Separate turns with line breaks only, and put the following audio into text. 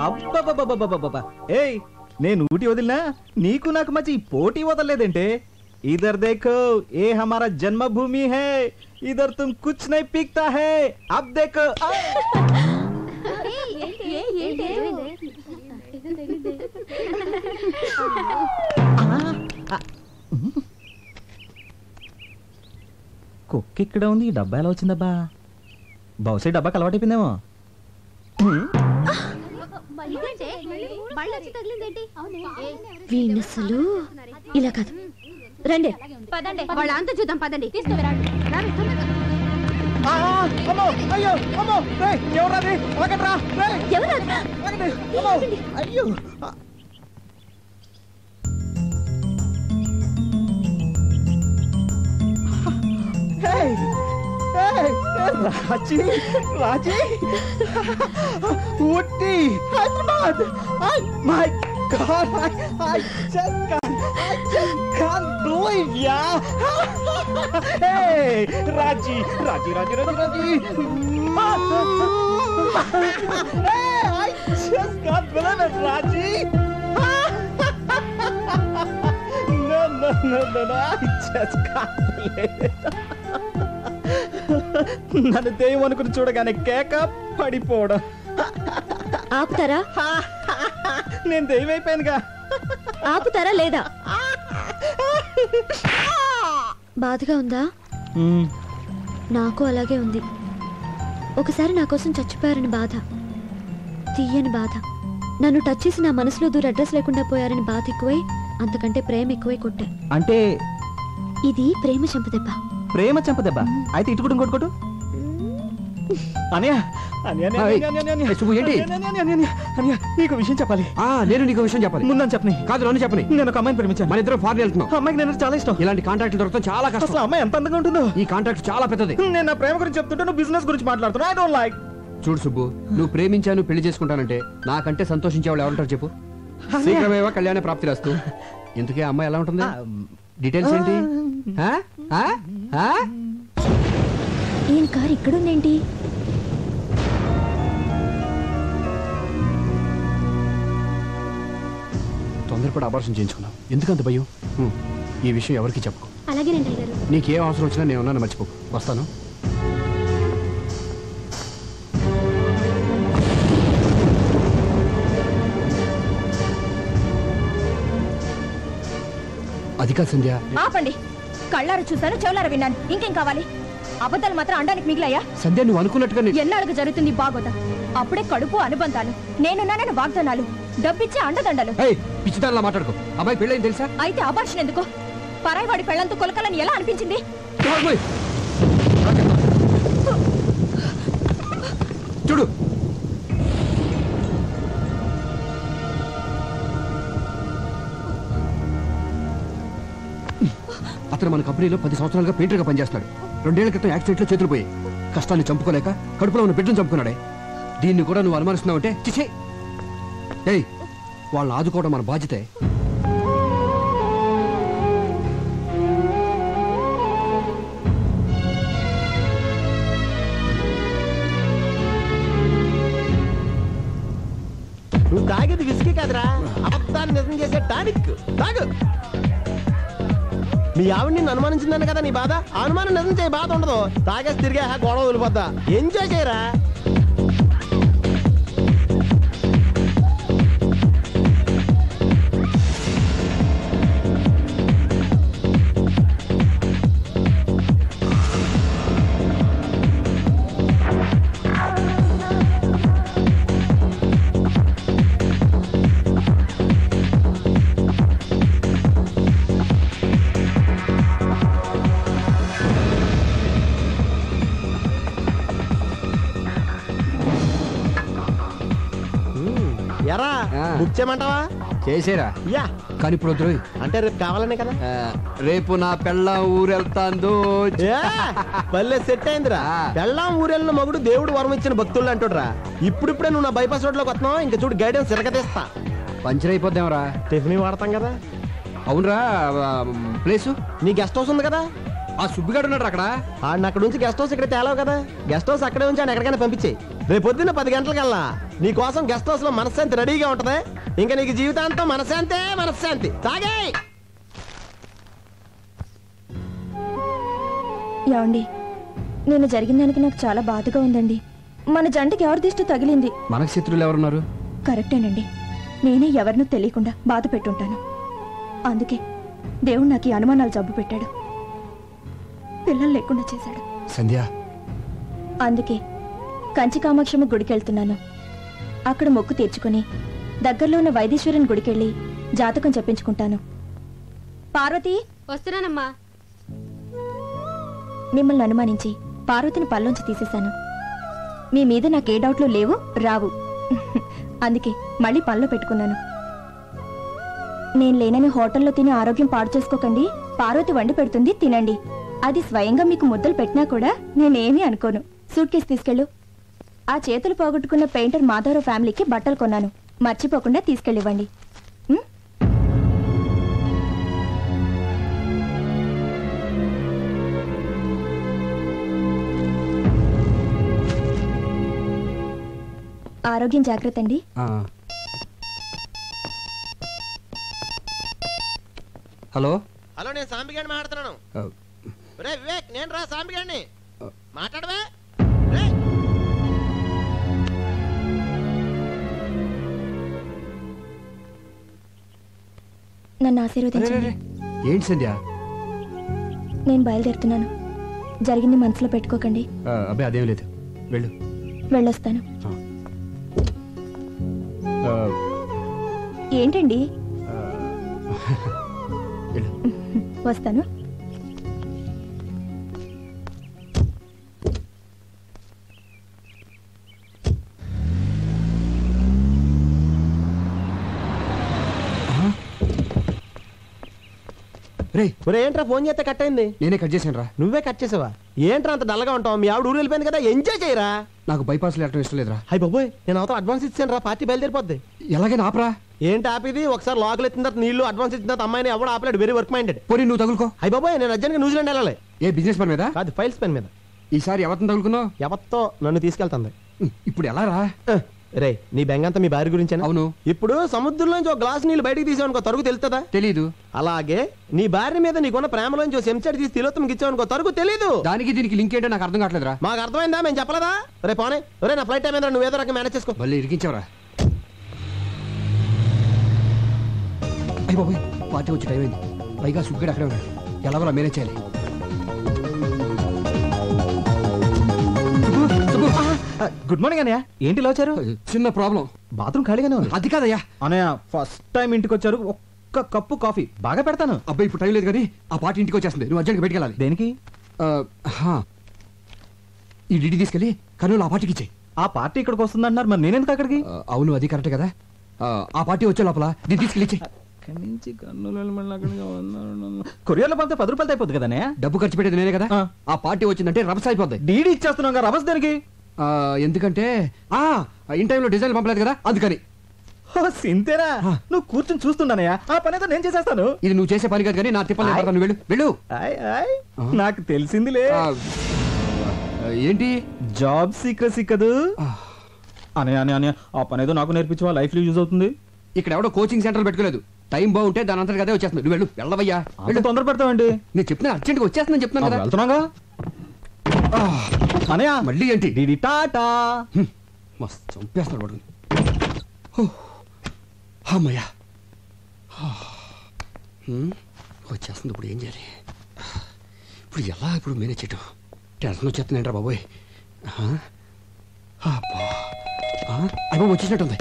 అబ్బబ్బబ్బబ్బబ్బబ్బబ్బ ఏయ్ నేను ఊటి వదిలినా నీకు నాకు మధ్య ఈ పోటీ వదలలేదంటే इधर देखो ये हमारा जन्मभूमि है इधर तुम कुछ नहीं पीकता है अब देखो కుక్క ఇక్కడ ఉంది ఈ డబ్బా ఎలా వచ్చిందబ్బా బహుశా డబ్బా అలవాటైపోయిందేమో
వీణసలు ఇలా కాదు రండి
వాళ్ళ అంతా చూద్దాం పదండి
అయ్యో Raji Raji Ooty Hyderabad my God, I just can't believe ya. Hey, Raji. Hey, I just can't believe it, Raji. No, I just can't believe it. నన్ను దెయ్యం అనుకుని చూడగానే కేక పడిపోవడం.
ఆపుతారా?
నేను దెయ్యం అయిపోయానుగా.
ఆపుతారా లేదా? బాధగా ఉందా? నాకు అలాగే ఉంది. ఒకసారి నా కోసం చచ్చిపోయారని బాధ, తీయని బాధ. నన్ను టచ్ చేసి నా మనసులో దూర అడ్రస్ లేకుండా పోయారని బాధ ఎక్కువై, అంతకంటే ప్రేమ ఎక్కువై కొట్టా.
అంటే
ఇది ప్రేమ చంపదెబ్బ.
ప్రేమ చంపదెబ్బ అయితే ఇటుకుడు కొట్టుకోటు నీకు విషయం చెప్పాలి.
నేను నీకు విషయం చెప్పాలి.
ముందని చెప్పని
కాదు, నన్ను చెప్పని.
నేను ఒక అమ్మాయిని ప్రేమించాను.
మన ఇద్దరు ఫారెన్ వెళ్తున్నాం.
అమ్మాయికి నేను చాలా ఇష్టం.
ఇలాంటి కాంట్రాక్ట్ దొరకడం చాలా కష్టం.
అమ్మాయి ఎంత అందంగా ఉంటుందో.
ఈ కాంట్రాక్ట్ చాలా పెద్దది.
నేను నా ప్రేమ గురించి చెప్తుంటే నువ్వు బిజినెస్ గురించి మాట్లాడుతున్నా. I don't like.
చూడు సుబ్బు, నువ్వు ప్రేమించాను పెళ్లి చేసుకుంటానంటే నాకంటే సంతోషించే వాళ్ళు ఎవరుంటారు చెప్పు? శీఘ్రమేవా కళ్యాణ ప్రాప్తి రాస్తూ. ఇంతకీ అమ్మాయి ఎలా ఉంటుంది? డీటెయిల్స్ ఏంటి?
ఏం కార్ ఇక్కడుందేంటి?
తొందరపడి అబార్షన్ చేయించుకున్నావు. ఎందుకంత భయం? ఈ విషయం ఎవరికి చెప్పకు.
అలాగేనండి గారు.
నీకేం అవసరం వచ్చినా నేను ఉన్నాను, మర్చిపోకు. వస్తాను. అది కాదు సంధ్య.
ఆపండి. కళ్ళారు చూశాను, చెవులారు విన్నాను. ఇంకేం కావాలి? అబద్ధాలు మాత్రం అండానికి మిగిలాయా?
సంధ్య, నువ్వు అనుకున్నట్టుగా
ఎన్నాళ్ళకు జరుగుతుంది బాగోదా? అప్పుడే కడుపు అనుబంధాలు, నేనున్నానని వాగ్దానాలు, డబ్బిచ్చే అండదండలు.
పిచ్చిదానిలా మాట్లాడుకో. అబ్బాయి పెళ్ళైంది తెలుసా?
అయితే అబార్షన్ ఎందుకు? పరాయివాడి పెళ్ళంతో కొలకలని ఎలా అనిపించింది?
చూడు, అతను మన కంపెనీలో 10 సంవత్సరాలుగా పెయింటర్గా పనిచేస్తున్నాడు. 2 ఏళ్ల క్రితం యాక్సిడెంట్లో చేతులు పోయి కష్టాన్ని చంపుకోలేక కడుపులో ఉన్న బిడ్డను చంపుకున్నాడే. దీన్ని కూడా నువ్వు అనుమానిస్తున్నావంటే చిచే. వాళ్ళని ఆదుకోవడం మన బాధ్యతే.
నువ్వు తాగేది విసికి కాదురా, అబద్ధాన్ని నిజం చేసే టానిక్. తాగు. మీ ఆవిడ నిన్ను అనుమానించిందని కదా నీ బాధ. అనుమానం నిజం చేయ బాధ ఉండదు. తాగేసి తిరిగే గొడవ వదిలిపోద్దా. ఎంజాయ్ చేయరా. ఎరా బుక్ చేయమంటావా?
చేసేరా.
యా.
కానీ ఇప్పుడు వద్దు.
అంటే రేపు కావాలనే కదా.
రేపు నా పెళ్ళాం ఊరెళ్తాందో.
పల్లె సెట్ అయిందిరా. పెళ్ళాం ఊరెళ్ళిన మగుడు దేవుడు వరం ఇచ్చిన భక్తులు అంటుడ్రా. ఇప్పుడిప్పుడే నువ్వు నా బైపాస్ రోడ్ లోకి వస్తున్నావు. ఇంకా చూడు గైడెన్స్ తిరగతీస్తా.
పంచర్ అయిపోద్దాంరా.
టిఫిన్ వాడతాం కదా.
అవునరా. ప్లేసు
నీ గెస్ట్ హౌస్ ఉంది కదా,
ఆ సుబ్బిగాడు ఉన్నాడు అక్కడ.
ఆడిని అక్కడ నుంచి గెస్ట్ హౌస్ ఇక్కడ తేలావు కదా, గెస్ట్ హౌస్ అక్కడే ఉంచి ఆయన ఎక్కడికైనా పంపించేయి. రేపు పొద్దున్న 10 గంటలకల్లా నీ కోసం గెస్ట్ హౌస్ లో మనశ్శాంతి రెడీగా ఉంటది. ఇంకా నీకు జీవితాంతం మనశ్శాంతే మనశ్శాంతి. తాగే
ఏమండి, నేను జరిగిన దానికి నాకు చాలా బాధగా ఉందండి. మన జంటకి ఎవరి దిష్టి తగిలింది?
మనకు శత్రువులు ఎవరున్నారు?
కరెక్టేనండి, నేనే ఎవరినూ తెలియకుండా బాధ పెట్టుంటాను. అందుకే దేవుడు నాకు ఈ అనుమానాలు జబ్బు పెట్టాడు, పిల్లలు లేకుండా చేశాడు.
సంధ్య,
అందుకే కంచి కామాక్షమ్మ గుడికెళ్తున్నాను. అక్కడ మొక్కు తీర్చుకుని దగ్గరలో ఉన్న వైదీశ్వరుని గుడికెళ్ళి జాతకం చెప్పించుకుంటాను. పార్వతి,
వస్తున్నానమ్మా.
మిమ్మల్ని అనుమానించి పార్వతిని పల్లోంచి తీసేశాను. మీ మీద నాకే డౌట్లు లేవు, రావు. అందుకే మళ్ళీ పనిలో పెట్టుకున్నాను. నేను లేనని హోటల్లో తిని ఆరోగ్యం పాడు చేసుకోకండి. పార్వతి వండి పెడుతుంది, తినండి. అది స్వయంగా మీకు ముద్దలు పెట్టినా కూడా నేనేమీ అనుకోను. సూట్ కేసు తీసుకెళ్ళు. ఆ చేతులు పోగొట్టుకున్న పెయింటర్ మాధవరావు ఫ్యామిలీకి బట్టలు కొన్నాను, మర్చిపోకుండా తీసుకెళ్ళివ్వండి. ఆరోగ్యం జాగ్రత్త అండి.
హలో
హలో, నేను సాంబిగాడిని మాట్లాడుతున్నాను. రే వివేక్, నేను రా సాంబిగాడిని. మాట్లాడవే.
నన్ను ఆశీర్వదించండి.
ఏంటి సంధ్య?
నేను బయలుదేరుతున్నాను. జరిగింది మనసులో పెట్టుకోకండి.
అబ్బాయి అదేం లేదు, వెళ్ళు.
వెళ్ళొస్తాను. ఏంటండి? వస్తాను.
రే,
ఏంట్రా ఫోన్ చేస్తే కట్ అయింది?
నేనే కట్ చేశాను రా.
నువ్వే కట్ చేసావా? ఏంట్రా అంత డల్గా ఉంటావు? మీ ఆవిడ ఊరు వెళ్ళిపోయింది కదా, ఎంజాయ్ చేయరా.
నాకు బైపాస్ లేటం ఇష్టం లేదురా.
అయ్యి బాబోయ్, నేను అవతల అడ్వాన్స్ ఇచ్చాను రా, పార్టీ బయలుదేరిపోద్ది.
ఎలాగైనా ఆపరా.
ఏంటి ఆపిది? ఒకసారి లోకల్ ఎత్తిన తర్వాత నీళ్లు అడ్వాన్స్ ఇచ్చిన తర్వాత అమ్మాయిని ఎవడు ఆపలేడు. Very work minded.
పోనీ నువ్వు తగులుకో.
అయ్యి బాబోయ్, నేను అర్జెంట్గా న్యూజిలాండ్ వెళ్ళాలి.
ఏ బిజినెస్ పని మీద?
కాదు, ఫైల్స్ పెన్ మీద.
ఈసారి ఎవరిని తగులుకున్నావు?
ఎవరితో నన్ను తీసుకెళ్తుంది.
ఇప్పుడు ఎలా రా?
రే, నీ బెంగంతా మీ భార్య గురించి.
అవును.
ఇప్పుడు సముద్రంలోంచి ఒక గ్లాస్ నీళ్ళు బయటికి తీసావనుకో, తరుగు తెలుస్తుందా?
తెలీదు.
అలాగే నీ భార్య మీద నీకున్న ప్రేమలోంచి చెంచాడు తీసి తిలోత్తం ఇచ్చావనుకో, తరుగు తెలీదు.
దానికి దీనికి లింక్ ఏంటో నాకు అర్థం కావట్లేదురా.
మాకు అర్థమైందా? మేము చెప్పలేదా? రే పోనే, రే నా ఫ్లైట్ టైం ఏంద్రా, నువ్వు ఏదో రకం మేనేజ్ చేసుకో.
మళ్ళీ ఇరికించావరా? అయ్యి బాబోయ్, పార్టీ వచ్చి టైం అయింది. పైగా సుగ్గడు అక్కడే ఉన్నాడు. ఎలాగోలా మేనేజ్ చేయాలి.
గుడ్ మార్నింగ్ అన్నయ్య. ఏంటి ఇలా వచ్చారు?
చిన్న ప్రాబ్లం.
బాత్రూమ్ ఖాళీగానే ఉంది.
అది కాదయ్యా
అన్నయ్య, ఫస్ట్ టైం ఇంటికి వచ్చారు, ఒక్క కప్పు కాఫీ బాగా పెడతాను.
అబ్బాయి ఇప్పుడు టైం లేదు కానీ ఆ పార్టీ ఇంటికి వచ్చేస్తుంది. నువ్వు అర్జెంట్గా బయటికి వెళ్ళాలి.
దేనికి?
ఈ డిడి తీసుకెళ్ళి కర్నూలు ఆ పార్టీకి ఇచ్చేయి.
ఆ పార్టీ ఇక్కడికి వస్తుందంటున్నారు, మరి నేనెందుకు అక్కడికి?
అవును, అది కరెక్ట్ కదా. ఆ పార్టీ వచ్చే లోపల దీన్ని తీసుకెళ్ళి ఇచ్చేయి.
కొరియర్లో పంపితే 10 రూపాయలు అయిపోతుంది కదా అన్నయ్య.
డబ్బు ఖర్చు పెట్టేది నేనే కదా. ఆ పార్టీ వచ్చిందంటే రభస అయిపోద్ది.
డీడీ ఇచ్చేస్తున్నాం కదా, రభస దేనికి?
ఎందుకంటే ఇన్ టైంలో డిజైన్ పంపలేదు కదా, అందుకని.
సింతేరా? నువ్వు కూర్చొని చూస్తుండనయ్యా, ఆ పని అయితే నేను చేసేస్తాను.
ఇది నువ్వు చేసే పని కాదు కానీ నా తిప్పలు. వెళ్ళు వెళ్ళు.
నాకు తెలిసిందిలే.
ఏంటి?
జాబ్ సీక్రెసీ కదూ అనే అనే అనే ఆ పని ఏదో నాకు నేర్పించవా, లైఫ్ లో యూజ్ అవుతుంది.
ఇక్కడ ఎవడో కోచింగ్ సెంటర్ పెట్టుకోలేదు. టైం బాగుంటే దాని అంతా అదే వచ్చేస్తుంది. నువ్వు వెళ్ళు. వెళ్ళవయ్యా,
తొందర పెడతావండి.
నేను చెప్తున్నా అర్జెంట్గా వచ్చేస్తుందని చెప్తున్నాను కదా.
వెళ్తున్నాగా అనయా.
మళ్ళీ ఏంటి?
డీడీ టాటా.
మస్తు చంపేస్తున్నాడు పడుకుని. అమ్మయ్యా, వచ్చేస్తుంది. ఇప్పుడు ఏం చేయాలి? ఇప్పుడు ఎలా ఇప్పుడు మేనేజ్ చేయటం? టెన్షన్ వచ్చేస్తుందంటారా బాబోయ్. అబ్బా, వచ్చేసినట్టుంది.